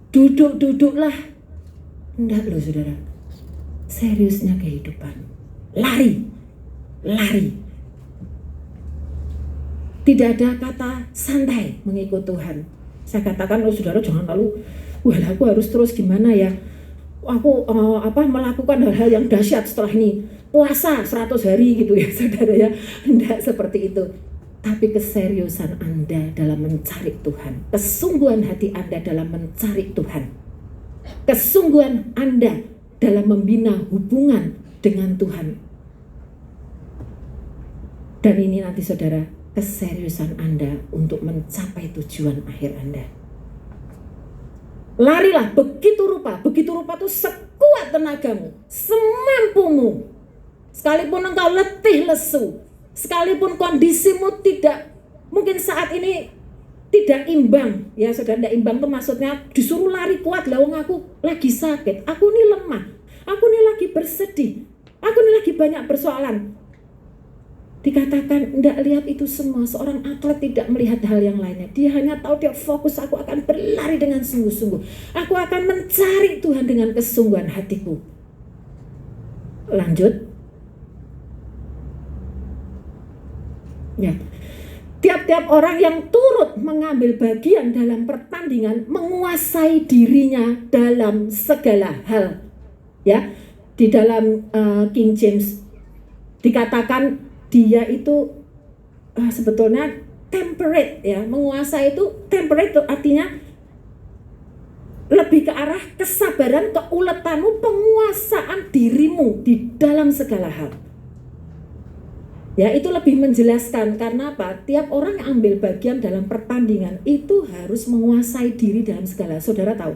duduk-duduklah. Enggak loh saudara, seriusnya kehidupan, lari. Tidak ada kata santai mengikut Tuhan. Saya katakan, saudara jangan lalu, aku harus terus gimana ya, aku melakukan hal-hal yang dahsyat setelah ini, puasa 100 hari gitu ya saudara ya. Enggak seperti itu. Tapi keseriusan Anda dalam mencari Tuhan, kesungguhan hati Anda dalam mencari Tuhan, kesungguhan Anda dalam membina hubungan dengan Tuhan. Dan ini nanti saudara, keseriusan Anda untuk mencapai tujuan akhir Anda. Larilah begitu rupa itu sekuat tenagamu, semampumu. Sekalipun engkau letih lesu, sekalipun kondisimu tidak, mungkin saat ini tidak imbang, ya saudara, tidak imbang itu maksudnya disuruh lari kuat, lah aku lagi sakit, aku ini lemah, aku ini lagi bersedih, aku ini lagi banyak persoalan. Dikatakan, tidak lihat itu semua, seorang atlet tidak melihat hal yang lainnya, dia hanya tahu dia fokus, aku akan berlari dengan sungguh-sungguh, aku akan mencari Tuhan dengan kesungguhan hatiku. Lanjut. Ya, tiap-tiap orang yang turut mengambil bagian dalam pertandingan menguasai dirinya dalam segala hal. Ya, di dalam King James dikatakan dia itu sebetulnya temperate ya, menguasai itu temperate itu artinya lebih ke arah kesabaran, keuletanmu, penguasaan dirimu di dalam segala hal. Ya, itu lebih menjelaskan karena apa? Tiap orang yang ambil bagian dalam pertandingan itu harus menguasai diri dalam segala. Saudara tahu,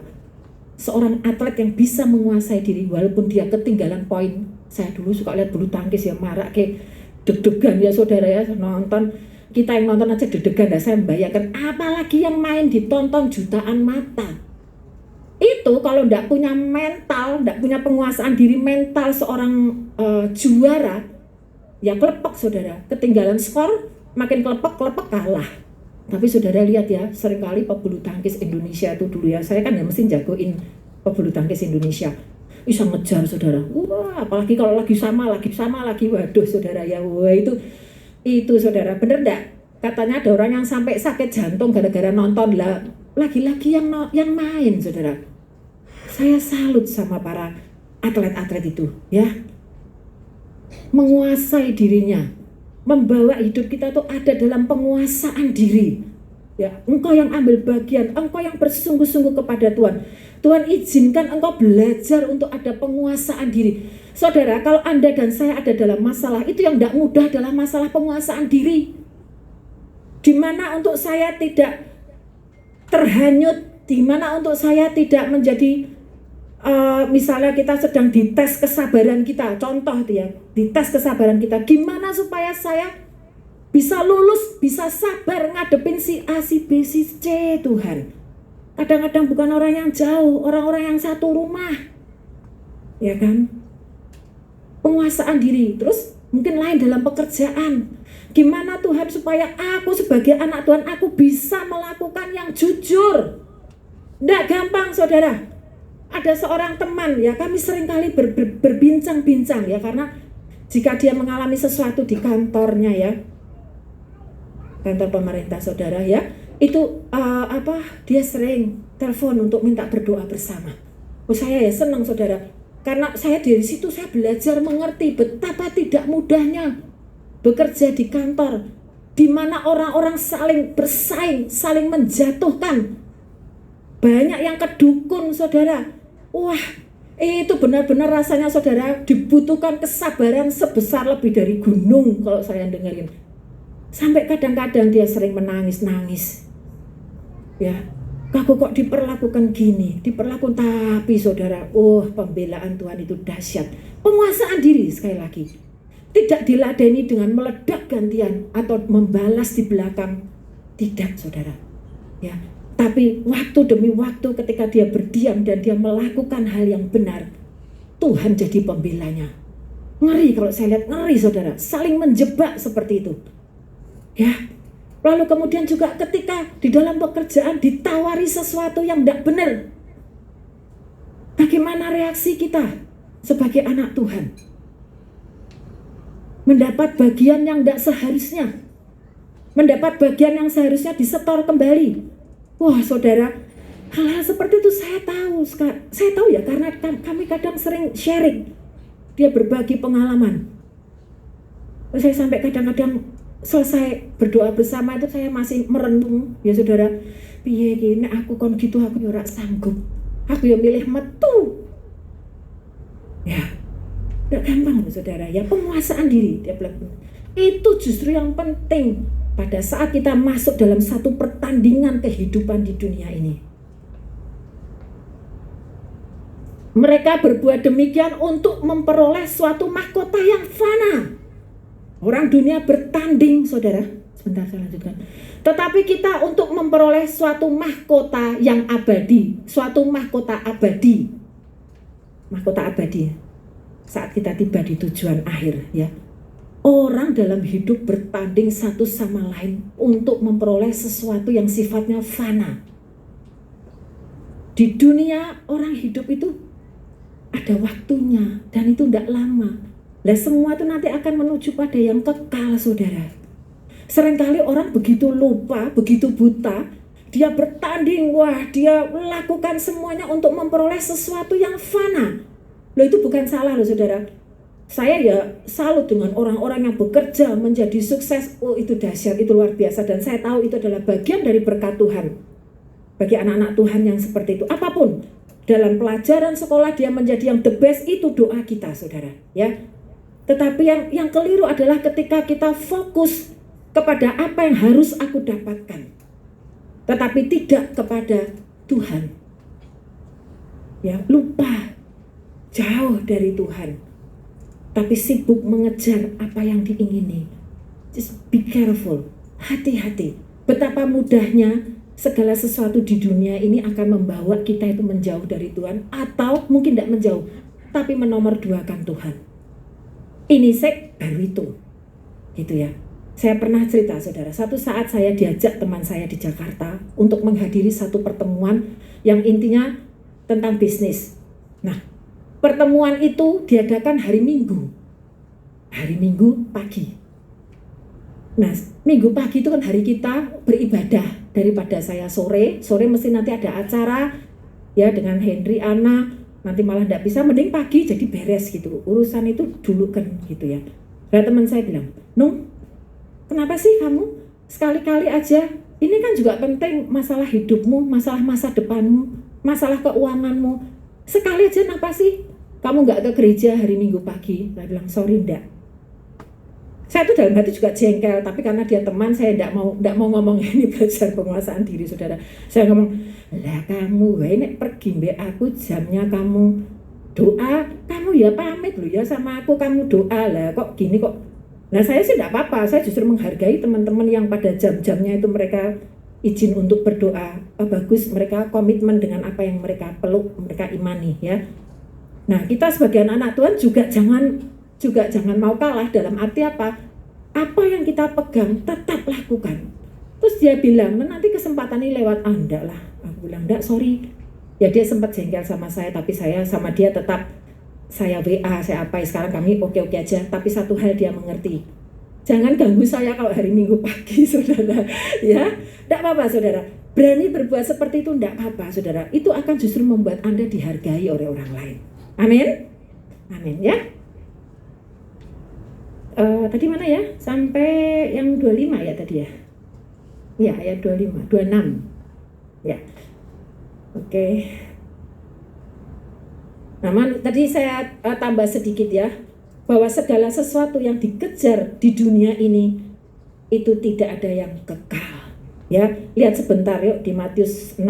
seorang atlet yang bisa menguasai diri walaupun dia ketinggalan poin. Saya dulu suka lihat bulu tangkis ya, marak kayak deg-degan ya saudara ya, nonton. Kita yang nonton aja deg-degan, saya membayangkan apalagi yang main ditonton jutaan mata. Itu kalau tidak punya mental, tidak punya penguasaan diri mental seorang juara, ya kelepek saudara, ketinggalan skor, makin kelepek kalah. Tapi saudara lihat ya, seringkali pebulu tangkis Indonesia itu dulu ya, saya kan ya mesti jagoin pebulu tangkis Indonesia, bisa ngejar saudara, wah apalagi kalau lagi sama lagi, waduh saudara ya, wah itu saudara, bener enggak? Katanya ada orang yang sampai sakit jantung gara-gara nonton lah, lagi-lagi yang main saudara. Saya salut sama para atlet-atlet itu ya, menguasai dirinya, membawa hidup kita tuh ada dalam penguasaan diri. Ya, engkau yang ambil bagian, engkau yang bersungguh-sungguh kepada Tuhan. Tuhan izinkan engkau belajar untuk ada penguasaan diri. Saudara, kalau Anda dan saya ada dalam masalah, itu yang tidak mudah adalah masalah penguasaan diri. Di mana untuk saya tidak terhanyut, di mana untuk saya tidak menjadi misalnya kita sedang dites kesabaran kita, contoh ya, dites kesabaran kita, gimana supaya saya bisa lulus, bisa sabar ngadepin si A, si B, si C Tuhan. Kadang-kadang bukan orang yang jauh, orang-orang yang satu rumah, ya kan? Penguasaan diri, terus mungkin lain dalam pekerjaan. Gimana Tuhan supaya aku sebagai anak Tuhan, aku bisa melakukan yang jujur. Nggak gampang saudara. Ada seorang teman ya, kami seringkali berbincang-bincang ya, karena jika dia mengalami sesuatu di kantornya ya, kantor pemerintah saudara ya, itu dia sering telepon untuk minta berdoa bersama. Saya ya senang saudara, karena saya dari situ saya belajar mengerti betapa tidak mudahnya bekerja di kantor, di mana orang-orang saling bersaing, saling menjatuhkan. Banyak yang kedukun saudara. Wah, itu benar-benar rasanya saudara dibutuhkan kesabaran sebesar lebih dari gunung kalau saya dengerin. Sampai kadang-kadang dia sering menangis-nangis. Ya, aku kok diperlakukan gini, diperlakukan, tapi saudara, pembelaan Tuhan itu dahsyat. Penguasaan diri sekali lagi. Tidak diladeni dengan meledak gantian atau membalas di belakang. Tidak saudara. Ya. Tapi waktu demi waktu ketika dia berdiam dan dia melakukan hal yang benar, Tuhan jadi pembelanya. Ngeri kalau saya lihat, ngeri saudara, saling menjebak seperti itu. Ya, Lalu kemudian juga ketika di dalam pekerjaan ditawari sesuatu yang tidak benar. Bagaimana reaksi kita sebagai anak Tuhan? Mendapat bagian yang tidak seharusnya. Mendapat bagian yang seharusnya disetor kembali. Wah saudara, hal-hal seperti itu saya tahu ya, karena kami kadang sering sharing. Dia berbagi pengalaman. Saya sampai kadang-kadang selesai berdoa bersama itu saya masih merenung, ya saudara, piye gini aku kon gitu aku ora sanggup. Aku yang milih metu. Ya, tidak gampang loh saudara, ya penguasaan diri dia bilang. Itu justru yang penting pada saat kita masuk dalam satu pertandingan kehidupan di dunia ini. Mereka berbuat demikian untuk memperoleh suatu mahkota yang fana. Orang dunia bertanding, saudara. Sebentar saya lanjutkan. Tetapi kita untuk memperoleh suatu mahkota yang abadi, suatu mahkota abadi. Mahkota abadi. Saat kita tiba di tujuan akhir, ya. Orang dalam hidup bertanding satu sama lain untuk memperoleh sesuatu yang sifatnya fana. Di dunia orang hidup itu ada waktunya dan itu tidak lama. Nah semua itu nanti akan menuju pada yang kekal saudara. Seringkali orang begitu lupa, begitu buta. Dia bertanding, wah dia melakukan semuanya untuk memperoleh sesuatu yang fana. Loh itu bukan salah loh saudara. Saya ya salut dengan orang-orang yang bekerja menjadi sukses. Oh itu dahsyat, itu luar biasa. Dan saya tahu itu adalah bagian dari berkat Tuhan. Bagi anak-anak Tuhan yang seperti itu. Apapun, dalam pelajaran sekolah dia menjadi yang the best, itu doa kita saudara. Ya. Tetapi yang keliru adalah ketika kita fokus kepada apa yang harus aku dapatkan. Tetapi tidak kepada Tuhan. Ya, lupa. Jauh dari Tuhan. Tapi sibuk mengejar apa yang diingini. Just be careful. Hati-hati. Betapa mudahnya segala sesuatu di dunia ini akan membawa kita itu menjauh dari Tuhan. Atau mungkin tidak menjauh. Tapi menomorduakan Tuhan. Ini baru itu. Gitu ya. Saya pernah cerita saudara. Satu saat saya diajak teman saya di Jakarta. Untuk menghadiri satu pertemuan. Yang intinya tentang bisnis. Nah, pertemuan itu diadakan hari Minggu. Hari Minggu pagi. Nah, Minggu pagi itu kan hari kita beribadah. Daripada saya sore mesti nanti ada acara ya dengan Henry, Ana. Nanti malah tidak bisa, mending pagi jadi beres gitu. Urusan itu dulu kan gitu ya. Nah teman saya bilang, Nung, kenapa sih kamu sekali-kali aja? Ini kan juga penting masalah hidupmu, masalah masa depanmu, masalah keuanganmu. Sekali aja kenapa sih kamu nggak ke gereja hari Minggu pagi? Saya bilang, sorry enggak. Saya tuh dalam hati juga jengkel, tapi karena dia teman, saya enggak mau ngomong ini belajar penguasaan diri, saudara. Saya ngomong, lah kamu, ini pergi mbak aku jamnya kamu doa, kamu ya pamit loh ya sama aku, kamu doa lah, kok gini kok. Nah saya sih enggak apa-apa, saya justru menghargai teman-teman yang pada jam-jamnya itu mereka izin untuk berdoa. Bagus, mereka komitmen dengan apa yang mereka peluk, mereka imani ya. Nah kita sebagai anak Tuhan juga jangan mau kalah, dalam arti apa? Apa yang kita pegang tetap lakukan. Terus dia bilang, nanti kesempatan ini lewat Anda lah. Aku bilang, enggak, sorry. Ya dia sempat jengkel sama saya, tapi saya sama dia tetap, saya WA, saya apa, sekarang kami oke-oke aja. Tapi satu hal dia mengerti, jangan ganggu saya kalau hari Minggu pagi, saudara. Ya, enggak apa-apa, saudara. Berani berbuat seperti itu enggak apa-apa, saudara. Itu akan justru membuat Anda dihargai oleh orang lain. Amin. Amin ya. Tadi mana ya? Sampai yang 25 ya tadi ya? Ya, ayat 25, 26. Ya. Oke. Nah, tadi saya tambah sedikit ya, bahwa segala sesuatu yang dikejar di dunia ini itu tidak ada yang kekal. Ya, lihat sebentar yuk di Matius 6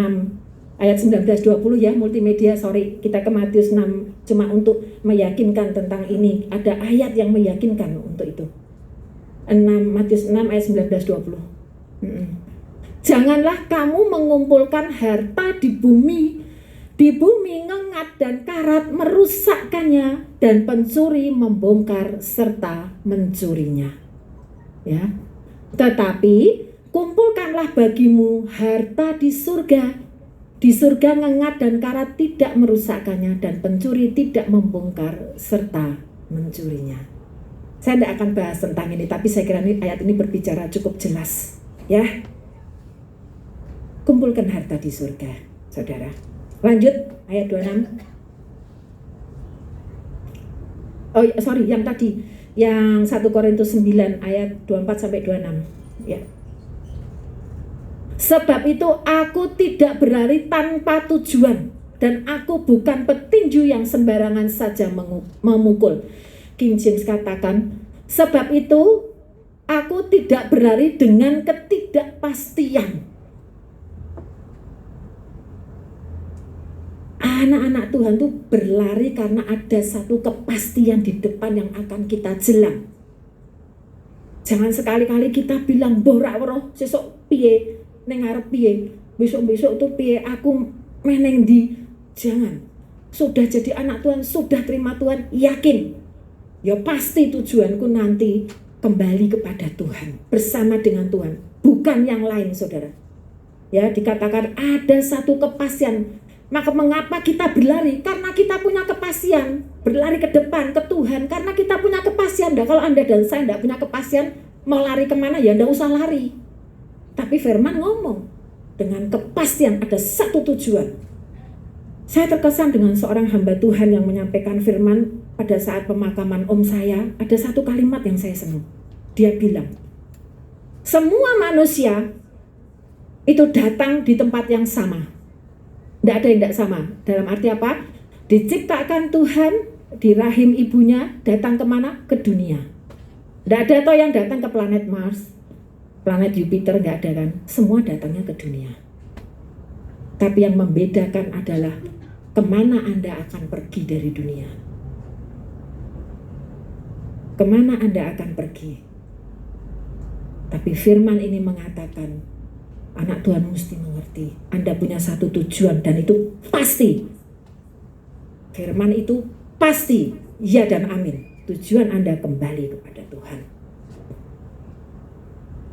ayat 19-20 ya, multimedia, sorry, kita ke Matius 6 cuma untuk meyakinkan tentang ini. Ada ayat yang meyakinkan untuk itu. Matius 6 ayat 19-20. Janganlah kamu mengumpulkan harta di bumi. Di bumi ngengat dan karat merusakkannya, dan pencuri membongkar serta mencurinya. Ya. Tetapi kumpulkanlah bagimu harta di surga. Di surga ngengat dan karat tidak merusakkannya, dan pencuri tidak membongkar serta mencurinya. Saya tidak akan bahas tentang ini, tapi saya kira ayat ini berbicara cukup jelas, ya. Kumpulkan harta di surga, saudara. Lanjut ayat 26. Oh sorry, yang tadi, yang 1 Korintus 9 ayat 24 sampai 26, ya. Sebab itu aku tidak berlari tanpa tujuan, dan aku bukan petinju yang sembarangan saja memukul. King James katakan, sebab itu aku tidak berlari dengan ketidakpastian. Anak-anak Tuhan tuh berlari karena ada satu kepastian di depan yang akan kita jelang. Jangan sekali-kali kita bilang borak weruh sesuk piye, ning arep piye, besok-besok tuh piye, aku meneng di. Jangan. Sudah jadi anak Tuhan, sudah terima Tuhan, yakin. Ya pasti tujuanku nanti kembali kepada Tuhan, bersama dengan Tuhan, bukan yang lain, saudara. Ya, dikatakan ada satu kepastian. Maka mengapa kita berlari? Karena kita punya kepastian. Berlari ke depan, ke Tuhan, karena kita punya kepastian. Nah, kalau Anda dan saya tidak punya kepastian, mau lari kemana ya tidak usah lari. Tapi firman ngomong, dengan kepastian ada satu tujuan. Saya terkesan dengan seorang hamba Tuhan yang menyampaikan firman pada saat pemakaman om saya. Ada satu kalimat yang saya senang. Dia bilang, semua manusia itu datang di tempat yang sama. Tidak ada yang tidak sama. Dalam arti apa? Diciptakan Tuhan di rahim ibunya, datang kemana? Ke dunia. Tidak ada toh yang datang ke planet Mars, planet Jupiter, nggak ada kan? Semua datangnya ke dunia. Tapi yang membedakan adalah kemana Anda akan pergi dari dunia. Kemana Anda akan pergi? Tapi firman ini mengatakan, anak Tuhan mesti mengerti, Anda punya satu tujuan dan itu pasti. Firman itu pasti, ya dan amin. Tujuan Anda kembali kepada Tuhan.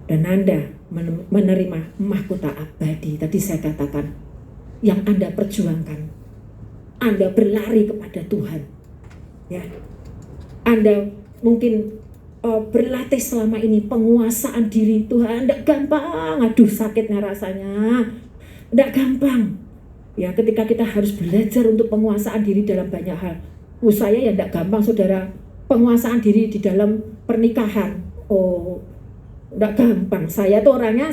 Dan Anda menerima mahkota abadi. Tadi saya katakan, yang Anda perjuangkan, Anda berlari kepada Tuhan. Ya, Anda mungkin berlatih selama ini penguasaan diri Tuhan, tidak gampang, aduh sakitnya rasanya, tidak gampang. Ya, ketika kita harus belajar untuk penguasaan diri dalam banyak hal. Saya ya tidak gampang, saudara, penguasaan diri di dalam pernikahan. Oh, tidak gampang. Saya tuh orangnya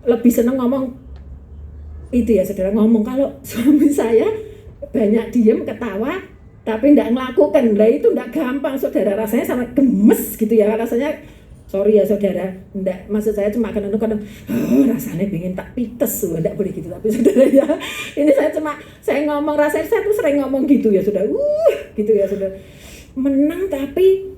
lebih senang ngomong itu ya, saudara, ngomong kalau suami saya banyak diem, ketawa, tapi tidak melakukan. Lah itu tidak gampang, saudara, rasanya sangat gemes gitu ya, rasanya. Sorry ya saudara, enggak, maksud saya cuma kadang-kadang rasanya pengen tak pites, enggak boleh gitu. Tapi saudara ya, ini saya ngomong, rasanya saya tuh sering ngomong gitu ya saudara, gitu ya saudara. Menang tapi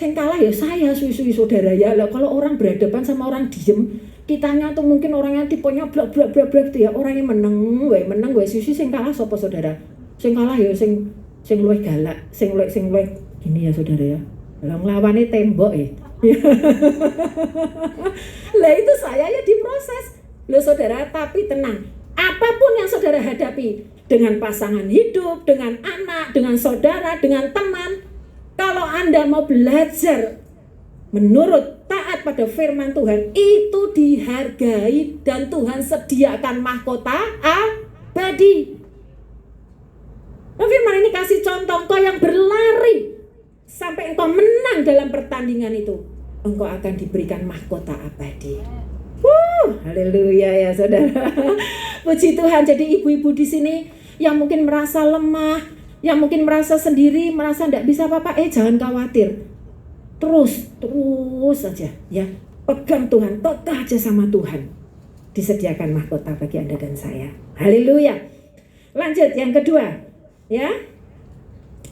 yang kalah ya saya, suwi-suwi saudara ya. Lah kalau orang berhadapan sama orang diem, kitanya tuh mungkin orangnya tipenya blak gitu ya, orangnya menang gue suwi sing kalah sapa saudara? Sing kalah ya sing luwih galak, sing luwih gini ya saudara ya. Lah nglawane tembok Lah itu saya ya diproses. Loh saudara, tapi tenang. Apapun yang saudara hadapi, dengan pasangan hidup, dengan anak, dengan saudara, dengan teman, kalau Anda mau belajar menurut taat pada firman Tuhan, itu dihargai dan Tuhan sediakan mahkota abadi. Nah, firman ini kasih contoh, engkau yang berlari sampai engkau menang dalam pertandingan itu, engkau akan diberikan mahkota abadi. Haleluya ya saudara. Puji Tuhan. Jadi ibu-ibu di sini yang mungkin merasa lemah, yang mungkin merasa sendiri, merasa tidak bisa apa-apa, jangan khawatir. Terus saja ya. Pegang Tuhan, kekeh aja sama Tuhan. Disediakan mahkota bagi Anda dan saya. Haleluya. Lanjut yang kedua, ya.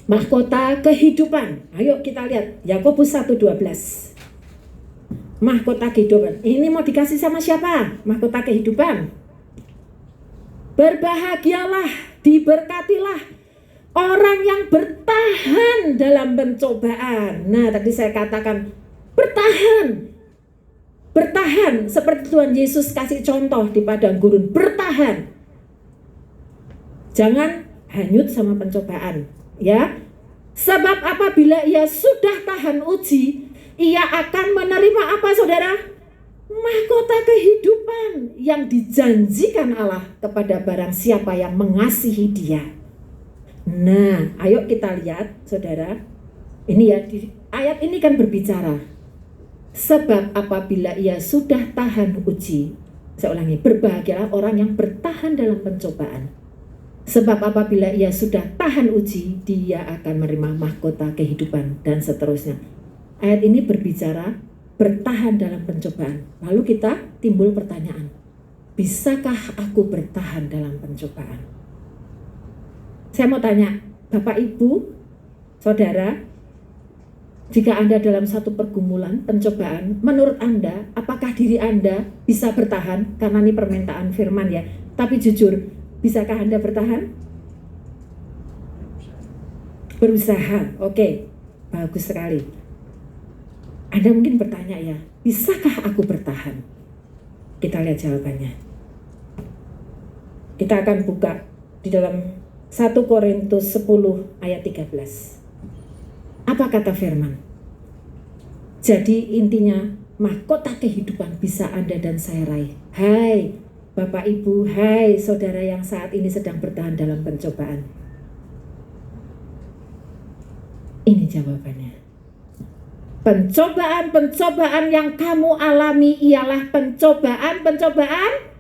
Mahkota kehidupan. Ayo kita lihat Yakobus 1:12. Mahkota kehidupan. Ini mau dikasih sama siapa? Mahkota kehidupan. Berbahagialah, diberkatilah orang yang bertahan dalam pencobaan. Nah, tadi saya katakan bertahan. Bertahan seperti Tuhan Yesus kasih contoh di padang gurun. Bertahan. Jangan hanyut sama pencobaan, ya. Sebab apabila ia sudah tahan uji, ia akan menerima apa, saudara? Mahkota kehidupan yang dijanjikan Allah kepada barang siapa yang mengasihi Dia. Nah, ayo kita lihat, saudara. Ini ya, di ayat ini kan berbicara. Sebab apabila ia sudah tahan uji, saya ulangi, berbahagialah orang yang bertahan dalam pencobaan. Sebab apabila ia sudah tahan uji, dia akan menerima mahkota kehidupan, dan seterusnya. Ayat ini berbicara bertahan dalam pencobaan. Lalu kita timbul pertanyaan, bisakah aku bertahan dalam pencobaan? Saya mau tanya, Bapak Ibu, Saudara, jika Anda dalam satu pergumulan, pencobaan, menurut Anda, apakah diri Anda bisa bertahan? Karena ini permintaan firman ya. Tapi jujur, bisakah Anda bertahan? Berusaha, oke, bagus sekali. Anda mungkin bertanya ya, bisakah aku bertahan? Kita lihat jawabannya. Kita akan buka di dalam 1 Korintus 10 ayat 13. Apa kata firman? Jadi intinya, mahkota kehidupan bisa Anda dan saya raih. Hai Bapak Ibu, hai saudara yang saat ini sedang bertahan dalam pencobaan. Ini jawabannya. Pencobaan-pencobaan yang kamu alami ialah pencobaan-pencobaan.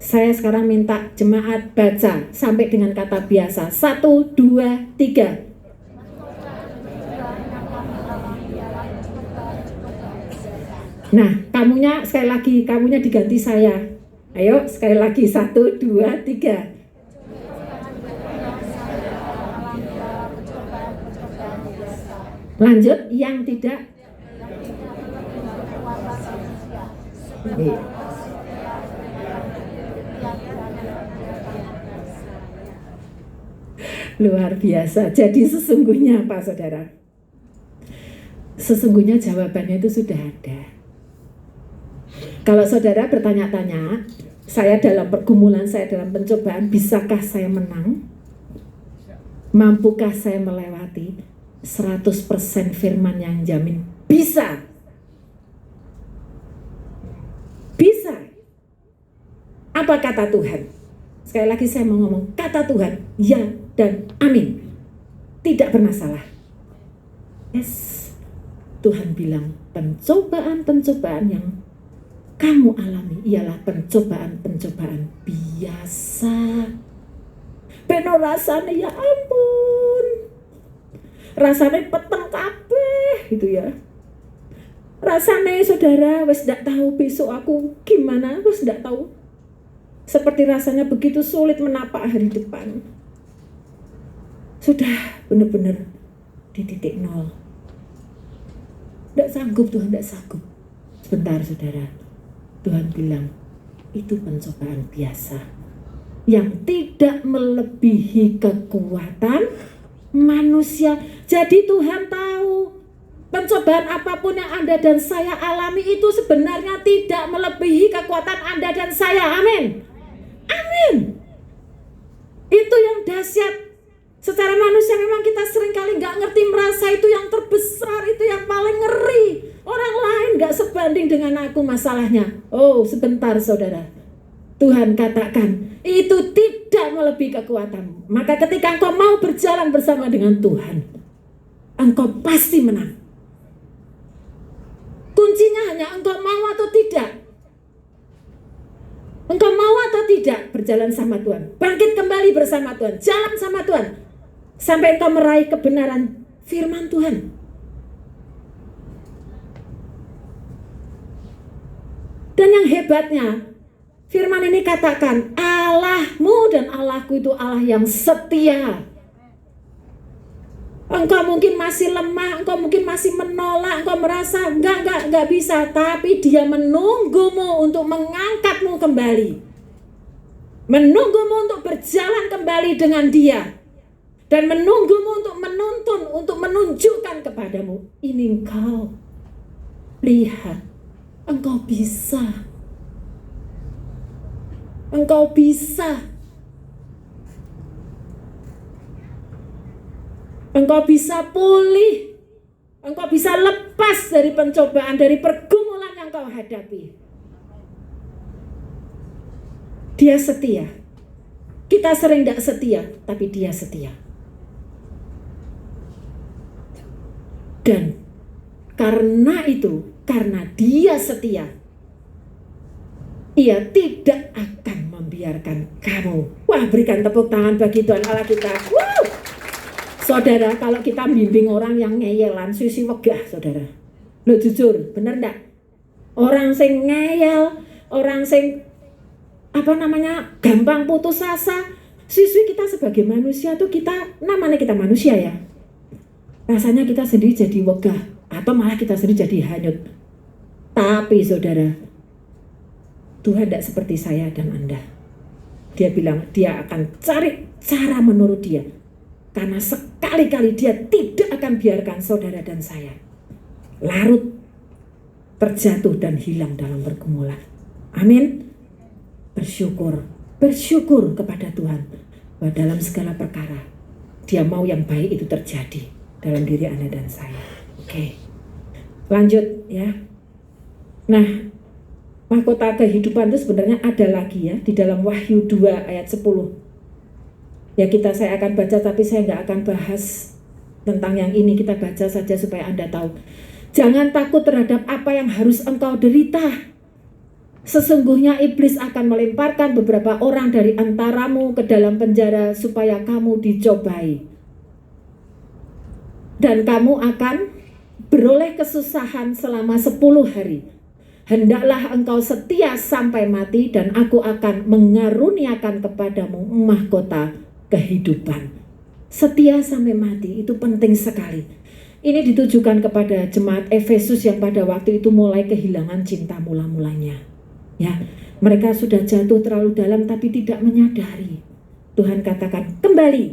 Saya sekarang minta jemaat baca sampai dengan kata biasa. 1, 2, 3. Nah, kamunya sekali lagi, kamunya diganti saya. Ayo, sekali lagi. 1, 2, 3. Lanjut, yang tidak. Luar biasa. Jadi sesungguhnya apa, saudara? Sesungguhnya jawabannya itu sudah ada. Kalau saudara bertanya-tanya, saya dalam pergumulan, saya dalam pencobaan, bisakah saya menang? Mampukah saya melewati? 100% firman yang jamin bisa. Bisa. Apa kata Tuhan? Sekali lagi saya mau ngomong, kata Tuhan ya dan amin. Tidak pernah salah. Yes. Tuhan bilang pencobaan-pencobaan yang kamu alami ialah pencobaan-pencobaan biasa. Beno rasanya ya ampun. Rasanya peteng kabeh gitu ya. Rasanya saudara wis ndak tahu besok aku gimana, wis ndak tahu. Seperti rasanya begitu sulit menapak hari depan. Sudah benar-benar di titik nol. Ndak sanggup Tuhan, ndak sanggup. Sebentar saudara. Tuhan bilang itu pencobaan biasa yang tidak melebihi kekuatan manusia. Jadi Tuhan tahu pencobaan apapun yang Anda dan saya alami itu sebenarnya tidak melebihi kekuatan Anda dan saya. Amin. Amin. Itu yang dahsyat. Secara manusia memang kita seringkali nggak ngerti, merasa itu yang terbesar, itu yang paling ngeri. Orang lain nggak sebanding dengan aku masalahnya. Oh sebentar saudara. Tuhan katakan itu tidak melebihi kekuatanmu. Maka ketika engkau mau berjalan bersama dengan Tuhan, engkau pasti menang. Kuncinya hanya engkau mau atau tidak. Engkau mau atau tidak berjalan sama Tuhan, bangkit kembali bersama Tuhan, jalan sama Tuhan, sampai engkau meraih kebenaran firman Tuhan. Dan yang hebatnya, firman ini katakan, Allahmu dan Allahku itu Allah yang setia. Engkau mungkin masih lemah, engkau mungkin masih menolak, engkau merasa enggak bisa, tapi Dia menunggumu untuk mengangkatmu kembali. Menunggumu untuk berjalan kembali dengan Dia. Dan menunggumu untuk menuntun, untuk menunjukkan kepadamu, ini engkau. Lihat, Engkau bisa. Engkau bisa. Engkau bisa pulih. Engkau bisa lepas dari pencobaan, dari pergumulan yang kau hadapi. Dia setia. Kita sering tidak setia, tapi dia setia. Dan karena itu, karena dia setia, ia tidak akan membiarkan kamu. Wah, berikan tepuk tangan bagi Tuhan Allah kita. Wow. Saudara, kalau kita bimbing orang yang ngeyelan, sisi wegah, saudara. Lo jujur, bener enggak? Orang sing ngeyel, orang sing gampang putus asa. Sisi kita sebagai manusia tuh namanya kita manusia ya. Rasanya kita sendiri jadi wegah atau malah kita sendiri jadi hanyut. Tapi saudara, Tuhan tidak seperti saya dan Anda. Dia bilang dia akan cari cara menurut dia. Karena sekali-kali dia tidak akan biarkan saudara dan saya larut, terjatuh dan hilang dalam pergumulan. Amin. Bersyukur kepada Tuhan bahwa dalam segala perkara dia mau yang baik itu terjadi dalam diri Anda dan saya. Oke. Lanjut ya. Nah, mahkota kehidupan itu sebenarnya ada lagi ya di dalam Wahyu 2 ayat 10. Ya saya akan baca tapi saya nggak akan bahas tentang yang ini, kita baca saja supaya Anda tahu. Jangan takut terhadap apa yang harus engkau derita. Sesungguhnya iblis akan melemparkan beberapa orang dari antaramu ke dalam penjara supaya kamu dicobai. Dan kamu akan beroleh kesusahan selama 10 hari. Hendaklah engkau setia sampai mati dan aku akan mengaruniakan kepadamu mahkota kehidupan. Setia sampai mati itu penting sekali. Ini ditujukan kepada jemaat Efesus yang pada waktu itu mulai kehilangan cinta mula-mulanya. Ya, mereka sudah jatuh terlalu dalam tapi tidak menyadari. Tuhan katakan, kembali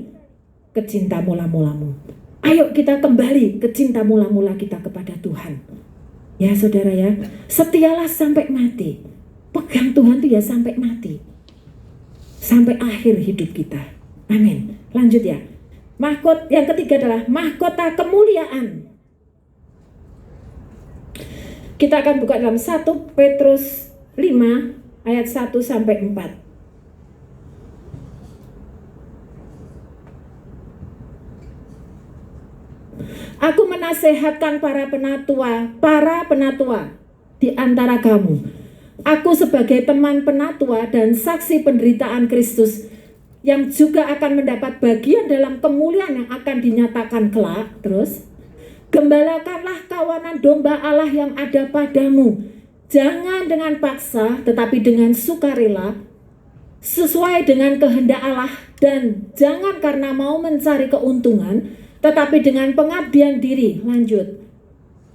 ke cinta mula-mulamu. Ayo kita kembali ke cinta mula-mula kita kepada Tuhan. Ya saudara ya, setialah sampai mati. Pegang Tuhan itu ya sampai mati. Sampai akhir hidup kita. Amin. Lanjut ya. Mahkota yang ketiga adalah mahkota kemuliaan. Kita akan buka dalam 1 Petrus 5 ayat 1 sampai 4. Aku menasehatkan para penatua di antara kamu. Aku sebagai teman penatua dan saksi penderitaan Kristus yang juga akan mendapat bagian dalam kemuliaan yang akan dinyatakan kelak. Terus, gembalakanlah kawanan domba Allah yang ada padamu. Jangan dengan paksa, tetapi dengan sukarela, sesuai dengan kehendak Allah, dan jangan karena mau mencari keuntungan, tetapi dengan pengabdian diri. Lanjut.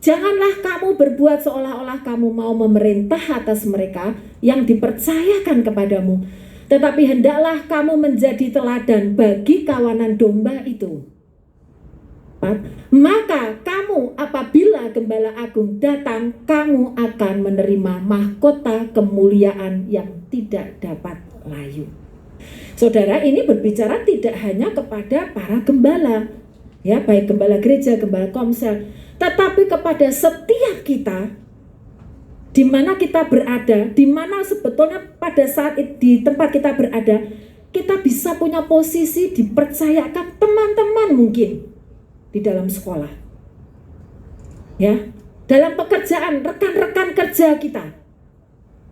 Janganlah kamu berbuat seolah-olah kamu mau memerintah atas mereka yang dipercayakan kepadamu, tetapi hendaklah kamu menjadi teladan bagi kawanan domba itu. Maka kamu apabila Gembala Agung datang, kamu akan menerima mahkota kemuliaan yang tidak dapat layu. Saudara, ini berbicara tidak hanya kepada para gembala, ya baik gembala gereja, gembala komsel, tetapi kepada setiap kita. Di mana kita berada, di mana sebetulnya pada saat di tempat kita berada, kita bisa punya posisi dipercayakan teman-teman mungkin di dalam sekolah, ya, dalam pekerjaan, rekan-rekan kerja kita,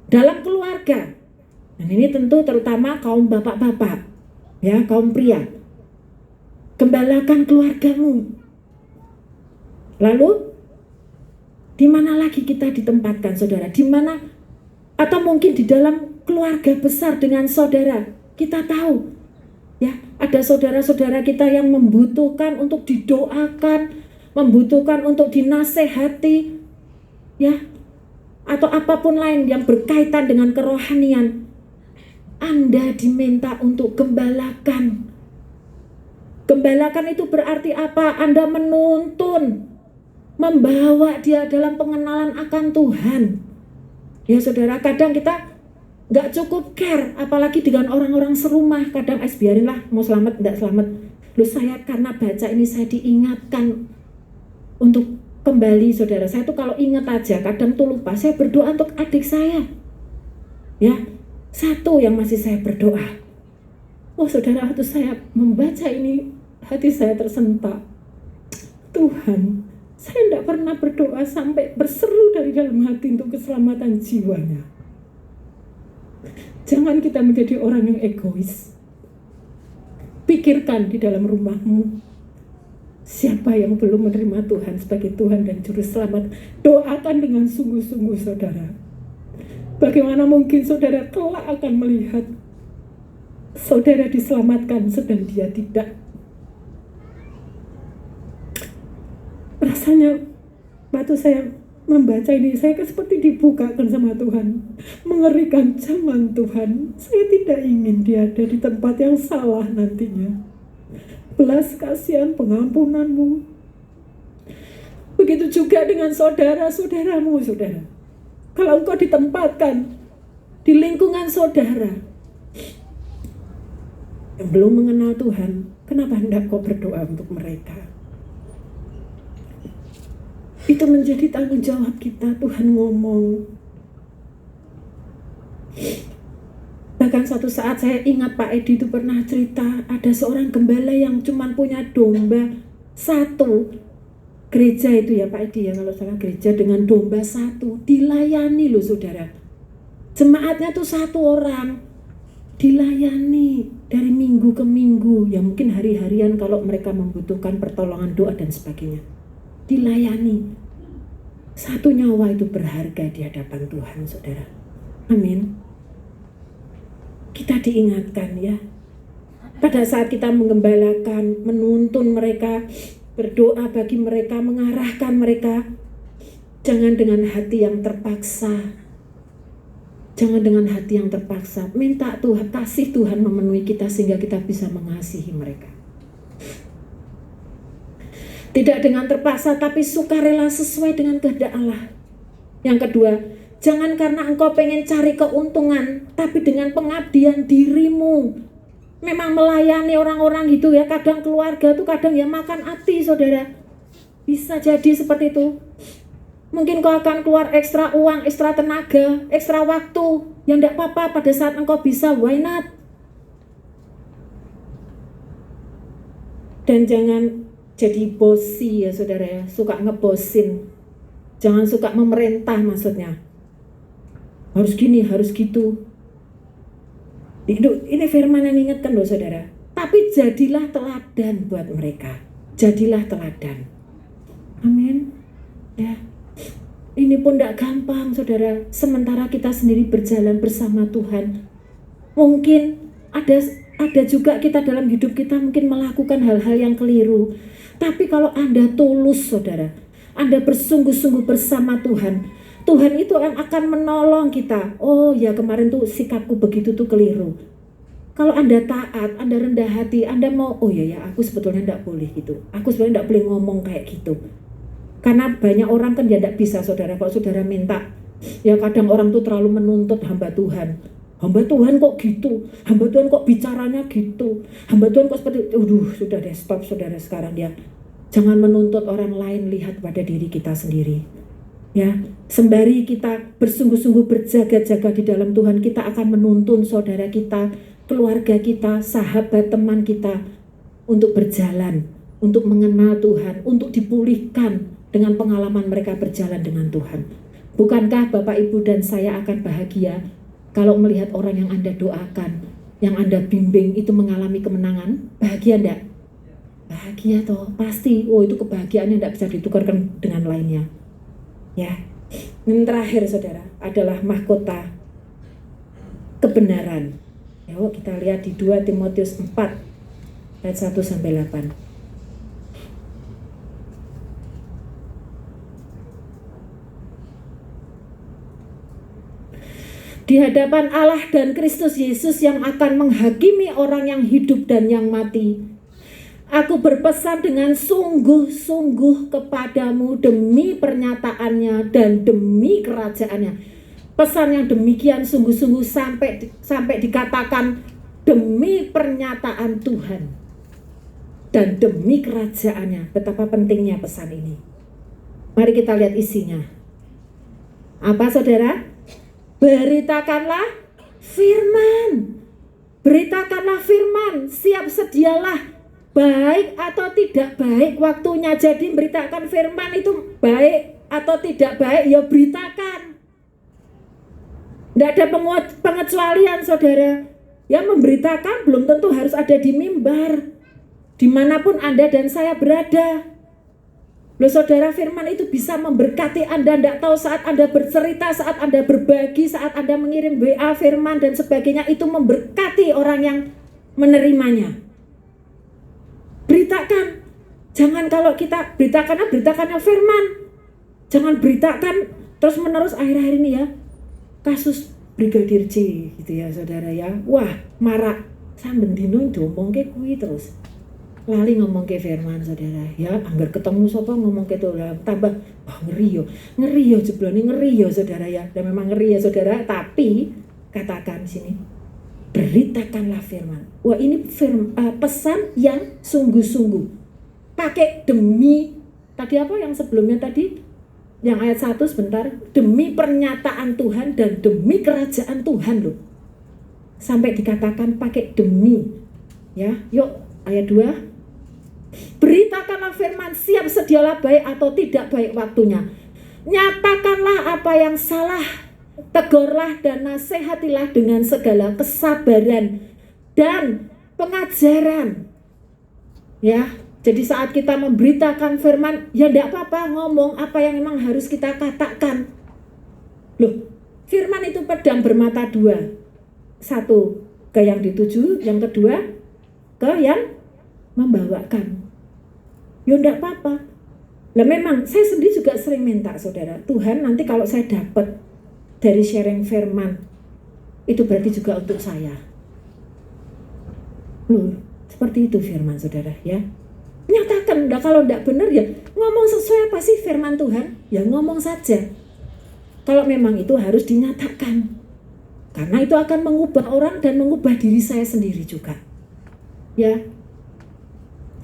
dalam keluarga. Dan ini tentu terutama kaum bapak-bapak, ya, kaum pria. Gembalakan keluargamu. Lalu di mana lagi kita ditempatkan, saudara? Di mana? Atau mungkin di dalam keluarga besar dengan saudara. Kita tahu, ya, ada saudara-saudara kita yang membutuhkan untuk didoakan, membutuhkan untuk dinasehati, ya, atau apapun lain yang berkaitan dengan kerohanian. Anda diminta untuk gembalakan. Gembalakan itu berarti apa? Anda menuntun, membawa dia dalam pengenalan akan Tuhan. Ya saudara, kadang kita nggak cukup care, apalagi dengan orang-orang serumah. Kadang biarinlah, mau selamat nggak selamat. Loh, saya karena baca ini saya diingatkan untuk kembali saudara. Saya tuh kalau ingat aja, kadang tuh lupa. Saya berdoa untuk adik saya. Ya, satu yang masih saya berdoa. Oh saudara, waktu saya membaca ini, hati saya tersentak. Tuhan, saya tidak pernah berdoa sampai berseru dari dalam hati untuk keselamatan jiwanya. Jangan kita menjadi orang yang egois. Pikirkan di dalam rumahmu, siapa yang belum menerima Tuhan sebagai Tuhan dan Juru Selamat. Doakan dengan sungguh-sungguh saudara. Bagaimana mungkin saudara kelak akan melihat saudara diselamatkan sedang dia tidak. Rasanya waktu saya membaca ini, saya seperti dibukakan sama Tuhan. Mengerikan, jangan Tuhan, saya tidak ingin dia ada di tempat yang salah nantinya. Belas kasihan pengampunanmu. Begitu juga dengan saudara-saudaramu, saudara. Kalau engkau ditempatkan di lingkungan saudara yang belum mengenal Tuhan, kenapa hendak kau berdoa untuk mereka? Itu menjadi tanggung jawab kita. Tuhan ngomong. Bahkan satu saat saya ingat Pak Edi itu pernah cerita, ada seorang gembala yang cuma punya domba satu. Gereja itu ya Pak Edi ya, kalau salah gereja dengan domba satu. Dilayani loh saudara. Jemaatnya tuh satu orang. Dilayani dari minggu ke minggu. Ya mungkin hari-harian kalau mereka membutuhkan pertolongan doa dan sebagainya. Dilayani. Satu nyawa itu berharga di hadapan Tuhan saudara. Amin. Kita diingatkan ya. Pada saat kita menggembalakan, menuntun mereka, berdoa bagi mereka, mengarahkan mereka, jangan dengan hati yang terpaksa. Jangan dengan hati yang terpaksa. Minta Tuhan, kasih Tuhan memenuhi kita sehingga kita bisa mengasihi mereka. Tidak dengan terpaksa, tapi sukarela sesuai dengan kehendak Allah. Yang kedua, jangan karena engkau pengen cari keuntungan, tapi dengan pengabdian dirimu. Memang melayani orang-orang gitu ya, kadang keluarga tuh kadang ya makan hati saudara. Bisa jadi seperti itu. Mungkin kau akan keluar ekstra uang, ekstra tenaga, ekstra waktu. Yang tidak apa-apa pada saat engkau bisa, why not? Dan jangan jadi bosi ya saudara ya, suka ngebosin. Jangan suka memerintah maksudnya. Harus gini, harus gitu. Ini firman yang ingatkan loh saudara. Tapi jadilah teladan buat mereka. Jadilah teladan. Amin. Ya. Ini pun tidak gampang saudara. Sementara kita sendiri berjalan bersama Tuhan. Mungkin ada juga kita dalam hidup kita mungkin melakukan hal-hal yang keliru. Tapi kalau Anda tulus saudara, Anda bersungguh-sungguh bersama Tuhan, Tuhan itu yang akan menolong kita. Oh ya kemarin tuh sikapku begitu tuh keliru. Kalau Anda taat, Anda rendah hati, Anda mau, oh ya aku sebetulnya tidak boleh gitu. Aku sebenarnya tidak boleh ngomong kayak gitu. Karena banyak orang kan ya tidak bisa saudara. Kalau saudara minta, ya kadang orang tuh terlalu menuntut hamba Tuhan. Hamba Tuhan kok gitu, hamba Tuhan kok bicaranya gitu, hamba Tuhan kok seperti itu. Sudah deh, stop saudara sekarang ya. Jangan menuntut orang lain, lihat pada diri kita sendiri. Ya, sembari kita bersungguh-sungguh berjaga-jaga di dalam Tuhan, kita akan menuntun saudara kita, keluarga kita, sahabat teman kita untuk berjalan, untuk mengenal Tuhan, untuk dipulihkan dengan pengalaman mereka berjalan dengan Tuhan. Bukankah Bapak Ibu dan saya akan bahagia kalau melihat orang yang Anda doakan, yang Anda bimbing itu mengalami kemenangan? Bahagia enggak? Bahagia toh, pasti. Oh itu kebahagiaannya enggak bisa ditukarkan dengan lainnya. Ya, yang terakhir saudara adalah mahkota kebenaran. Ya, kita lihat di 2 Timotius 4 ayat 1-8. Di hadapan Allah dan Kristus Yesus yang akan menghakimi orang yang hidup dan yang mati, aku berpesan dengan sungguh-sungguh kepadamu demi pernyataannya dan demi kerajaannya. Pesan yang demikian sungguh-sungguh sampai dikatakan demi pernyataan Tuhan dan demi kerajaannya. Betapa pentingnya pesan ini. Mari kita lihat isinya. Apa saudara? Beritakanlah firman. Beritakanlah firman. Siap sedialah, baik atau tidak baik waktunya. Jadi beritakan firman itu baik atau tidak baik, ya beritakan. Tidak ada pengecualian saudara. Yang memberitakan belum tentu harus ada di mimbar, dimanapun Anda dan saya berada. Loh saudara, firman itu bisa memberkati Anda. Tidak tahu saat Anda bercerita, saat Anda berbagi, saat Anda mengirim WA firman dan sebagainya, itu memberkati orang yang menerimanya. Beritakan. Jangan kalau kita beritakannya firman. Jangan beritakan terus menerus akhir-akhir ini ya. Kasus Brigadir C gitu ya saudara ya. Wah, marak. Samben dino diomongke kuwi terus. Lali ngomongke firman saudara ya. Angger ketemu sapa ngomongke to tambah ngeri yo jeblone ngeri yo saudara ya. Dan memang ngeri ya saudara, tapi katakan sini beritakanlah firman. Wah, ini pesan yang sungguh-sungguh. Pakai demi tadi apa yang sebelumnya tadi? Yang ayat 1 sebentar, demi pernyataan Tuhan dan demi kerajaan Tuhan loh. Sampai dikatakan pakai demi. Ya, yuk ayat 2. Beritakanlah firman, siap sedialah baik atau tidak baik waktunya. Nyatakanlah apa yang salah, tegurlah dan nasihatilah dengan segala kesabaran dan pengajaran. Ya, jadi saat kita memberitakan firman, ya tidak apa-apa ngomong apa yang memang harus kita katakan. Loh, firman itu pedang bermata dua. Satu ke yang dituju, yang kedua ke yang membawakan. Ya tidak apa-apa. Lah memang saya sendiri juga sering minta saudara, Tuhan nanti kalau saya dapat dari sharing firman, itu berarti juga untuk saya. Loh, seperti itu firman saudara ya. Nyatakan, kalau tidak benar ya ngomong sesuai apa sih firman Tuhan, ya ngomong saja. Kalau memang itu harus dinyatakan, karena itu akan mengubah orang dan mengubah diri saya sendiri juga. Ya,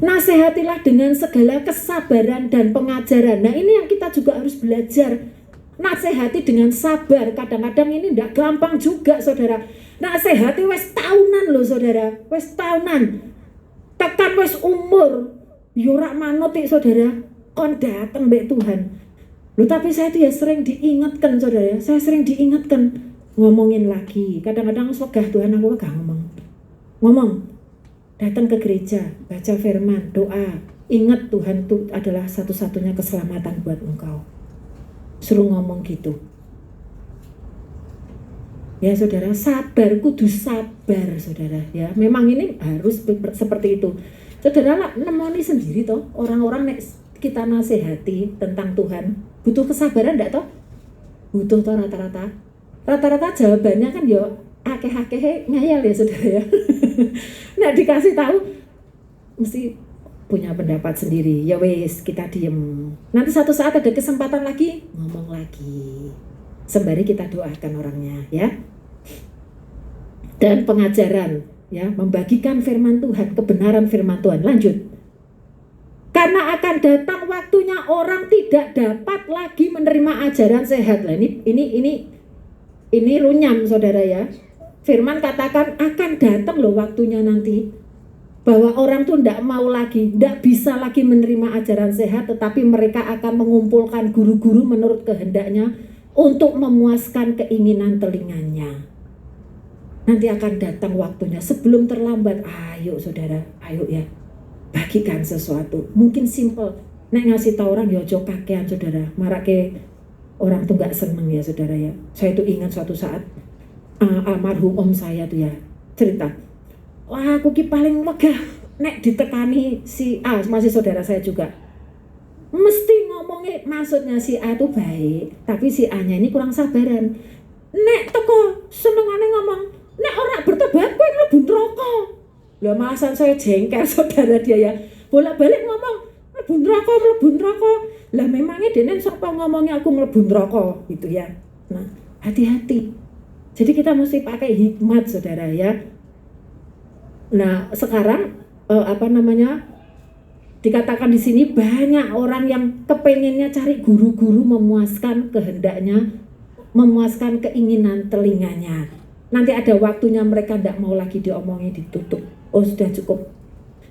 nasihatilah dengan segala kesabaran dan pengajaran. Nah ini yang kita juga harus belajar. Nasihati dengan sabar. Kadang-kadang ini tidak gampang juga saudara. Nasihati wes tahunan loh saudara, wes tahunan. Tekan wes umur. Yorak manotik saudara, kon dateng mbek Tuhan. Loh tapi saya itu ya sering diingatkan saudara, saya sering diingatkan ngomongin lagi. Kadang-kadang sogah Tuhan aku gak ngomong. Datang ke gereja, baca firman, doa. Ingat Tuhan itu adalah satu-satunya keselamatan buat engkau. Suruh ngomong gitu. Ya saudara, sabar, kudu sabar saudara ya. Memang ini harus seperti itu. Saudara lah nemoni sendiri toh, orang-orang nek kita nasihati tentang Tuhan, butuh kesabaran enggak toh? Butuh toh rata-rata. Rata-rata jawabannya kan ya akeh-akeh ngayal ya saudara ya. Nah dikasih tahu mesti punya pendapat sendiri. Ya wes kita diem. Nanti satu saat ada kesempatan lagi ngomong lagi. Sembari kita doakan orangnya ya. Dan pengajaran ya, membagikan firman Tuhan, kebenaran firman Tuhan. Lanjut. Karena akan datang waktunya orang tidak dapat lagi menerima ajaran sehat. Lah ini runyam saudara ya. Firman katakan akan datang loh waktunya nanti, bahwa orang tuh tidak mau lagi, tidak bisa lagi menerima ajaran sehat, tetapi mereka akan mengumpulkan guru-guru menurut kehendaknya untuk memuaskan keinginan telinganya. Nanti akan datang waktunya sebelum terlambat. Ayo saudara, ayo ya, bagikan sesuatu. Mungkin simple, nek ngasih tahu orang ya ojo kakean saudara. Marake orang tuh nggak seneng ya saudara ya. Saya tuh ingat suatu saat almarhum om saya tuh ya cerita, wah aku ki paling megah nek ditekani si A, masih saudara saya juga. Mesti ngomongnya maksudnya si A tuh baik, tapi si A nya ini kurang sabaran. Nek teko senengane ngomong, nek ora bertobat kowe mlebu neraka. Lah malasan saya jengkel saudara dia ya. Bolak-balik ngomong mlebu neraka. Lah memangnya dene sapa ngomongnya aku mlebu neraka gitu ya. Nah, Hati-hati. Jadi kita mesti pakai hikmat, saudara ya. Nah, sekarang dikatakan di sini banyak orang yang kepengennya cari guru-guru memuaskan kehendaknya, memuaskan keinginan telinganya. Nanti ada waktunya mereka tidak mau lagi diomongin, ditutup. Oh, sudah cukup.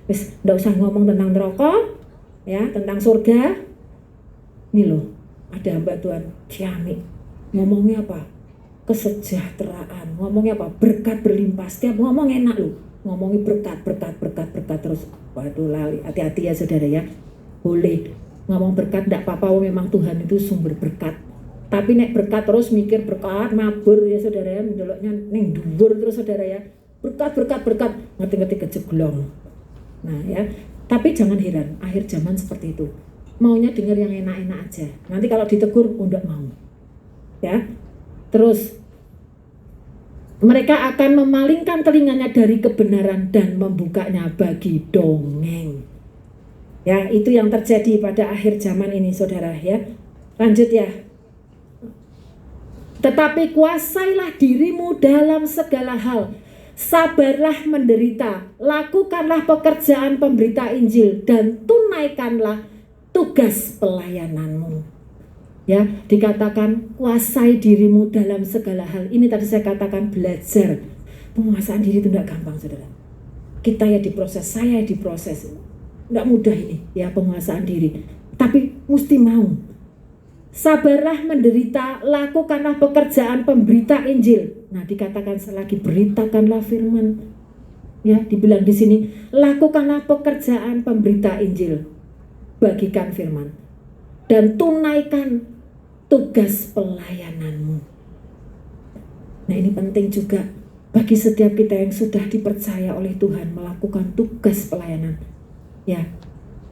Wis, tidak usah ngomong tentang neraka, ya, tentang surga. Ini loh, ada hamba Tuhan ciamik. Ngomongnya apa? Kesejahteraan. Ngomongnya apa? Berkat berlimpah. Setiap ngomong enak loh. Ngomongin berkat terus. Waduh, lali. Hati-hati ya saudara ya. Boleh ngomong berkat tidak apa-apa, memang Tuhan itu sumber berkat. Tapi nek berkat terus mikir berkat mabur ya saudara ya, mendeloknya ning dhuwur terus saudara ya. Berkat, ngerti-ngerti kejeglong. Nah ya, tapi jangan heran, akhir zaman seperti itu. Maunya dengar yang enak-enak aja. Nanti kalau ditegur, enggak mau. Ya. Terus mereka akan memalingkan telinganya dari kebenaran dan membukanya bagi dongeng. Ya, itu yang terjadi pada akhir zaman ini, saudara ya. Lanjut ya. Tetapi kuasailah dirimu dalam segala hal. Sabarlah menderita, lakukanlah pekerjaan pemberita Injil dan tunaikanlah tugas pelayananmu. Ya, dikatakan kuasai dirimu dalam segala hal. Ini tadi saya katakan belajar. Penguasaan diri itu tidak gampang, saudara. Kita ya diproses, saya ya diproses. Tidak mudah ini, ya penguasaan diri. Tapi mesti mau. Sabarlah menderita, lakukanlah pekerjaan pemberita Injil. Nah, dikatakan selagi beritakanlah firman. Ya, dibilang di sini, lakukanlah pekerjaan pemberita Injil. Bagikan firman. Dan tunaikan tugas pelayananmu. Nah, ini penting juga bagi setiap kita yang sudah dipercaya oleh Tuhan melakukan tugas pelayanan. Ya,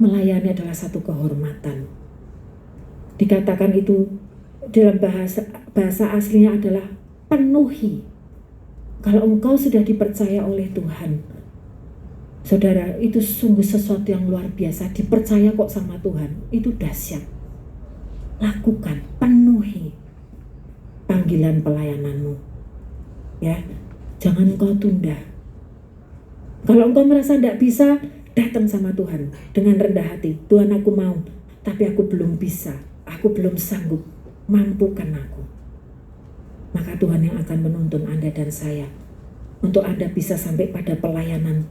melayani adalah satu kehormatan. Dikatakan itu dalam bahasa aslinya adalah penuhi. Kalau engkau sudah dipercaya oleh Tuhan, saudara, itu sungguh sesuatu yang luar biasa. Dipercaya kok sama Tuhan, itu dahsyat. Lakukan, penuhi panggilan pelayananmu. Ya, jangan kau tunda. Kalau engkau merasa tidak bisa, datang sama Tuhan dengan rendah hati. Tuhan, aku mau, tapi aku belum bisa, aku belum sanggup, mampukan aku. Maka Tuhan yang akan menuntun Anda dan saya untuk Anda bisa sampai pada pelayanan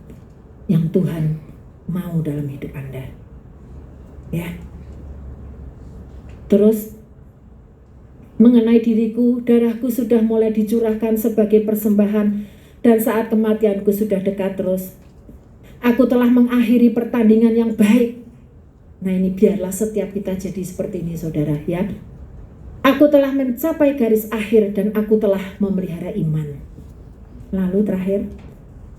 yang Tuhan mau dalam hidup Anda. Ya. Terus mengenai diriku, darahku sudah mulai dicurahkan sebagai persembahan dan saat kematianku sudah dekat terus. Aku telah mengakhiri pertandingan yang baik. Nah, ini biarlah setiap kita jadi seperti ini, saudara ya. Aku telah mencapai garis akhir dan aku telah memelihara iman. Lalu terakhir,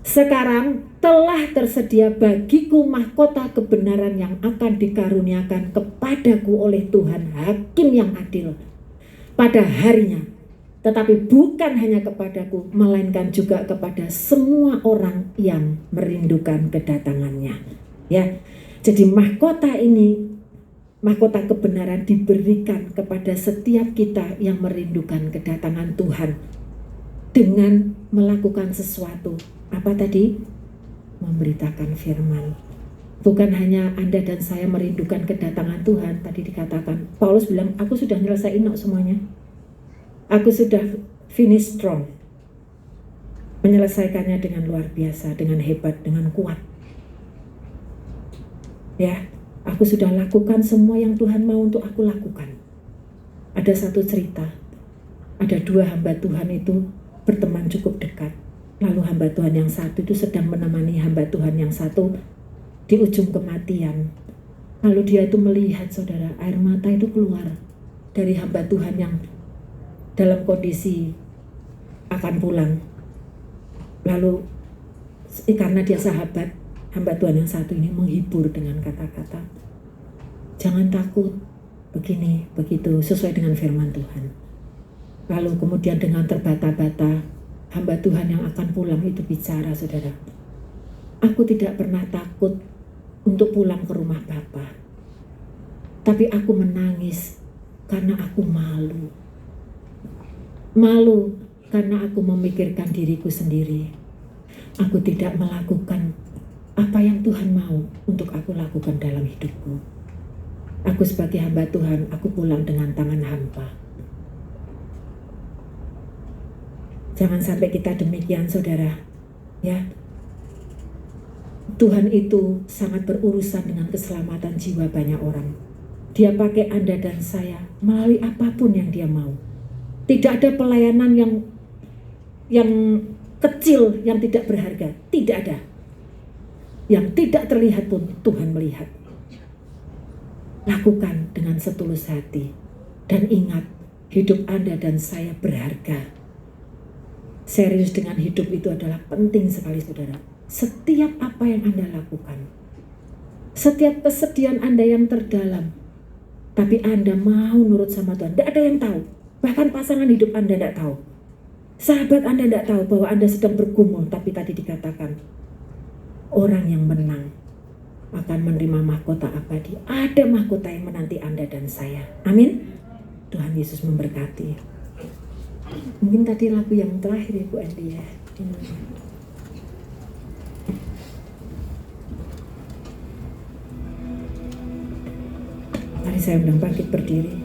sekarang telah tersedia bagiku mahkota kebenaran yang akan dikaruniakan kepadaku oleh Tuhan Hakim yang adil pada harinya. Tetapi bukan hanya kepadaku, melainkan juga kepada semua orang yang merindukan kedatangannya. Ya, jadi mahkota ini, mahkota kebenaran diberikan kepada setiap kita yang merindukan kedatangan Tuhan dengan melakukan sesuatu. Apa tadi? Memberitakan firman. Bukan hanya Anda dan saya merindukan kedatangan Tuhan. Tadi dikatakan, Paulus bilang, aku sudah nyelesain semuanya. Aku sudah finish strong. Menyelesaikannya dengan luar biasa, dengan hebat, dengan kuat. Ya, aku sudah lakukan semua yang Tuhan mau untuk aku lakukan. Ada satu cerita. Ada dua hamba Tuhan itu berteman cukup dekat. Lalu hamba Tuhan yang satu itu sedang menemani hamba Tuhan yang satu di ujung kematian. Lalu dia itu melihat, saudara, air mata itu keluar dari hamba Tuhan yang dalam kondisi akan pulang. Lalu karena dia sahabat, hamba Tuhan yang satu ini menghibur dengan kata-kata, jangan takut, begini, begitu, sesuai dengan firman Tuhan. Lalu kemudian dengan terbata-bata, hamba Tuhan yang akan pulang itu bicara, saudara. Aku tidak pernah takut untuk pulang ke rumah Bapa. Tapi aku menangis karena aku malu. Malu karena aku memikirkan diriku sendiri. Aku tidak melakukan apa yang Tuhan mau untuk aku lakukan dalam hidupku. Aku sebagai hamba Tuhan, aku pulang dengan tangan hampa. Jangan sampai kita demikian, saudara. Ya, Tuhan itu sangat berurusan dengan keselamatan jiwa banyak orang. Dia pakai Anda dan saya melalui apapun yang Dia mau. Tidak ada pelayanan yang kecil, yang tidak berharga. Tidak ada. Yang tidak terlihat pun Tuhan melihat. Lakukan dengan setulus hati. Dan ingat, hidup Anda dan saya berharga. Serius dengan hidup itu adalah penting sekali, saudara. Setiap apa yang Anda lakukan, setiap kesedihan Anda yang terdalam, tapi Anda mau nurut sama Tuhan. Tidak ada yang tahu. Bahkan pasangan hidup Anda tidak tahu. Sahabat Anda tidak tahu bahwa Anda sedang bergumul. Tapi tadi dikatakan, orang yang menang akan menerima mahkota abadi. Ada mahkota yang menanti Anda dan saya. Amin. Tuhan Yesus memberkati. Mungkin tadi lagu yang terakhir Ibu Andi ya. Mari saya undang bangkit berdiri.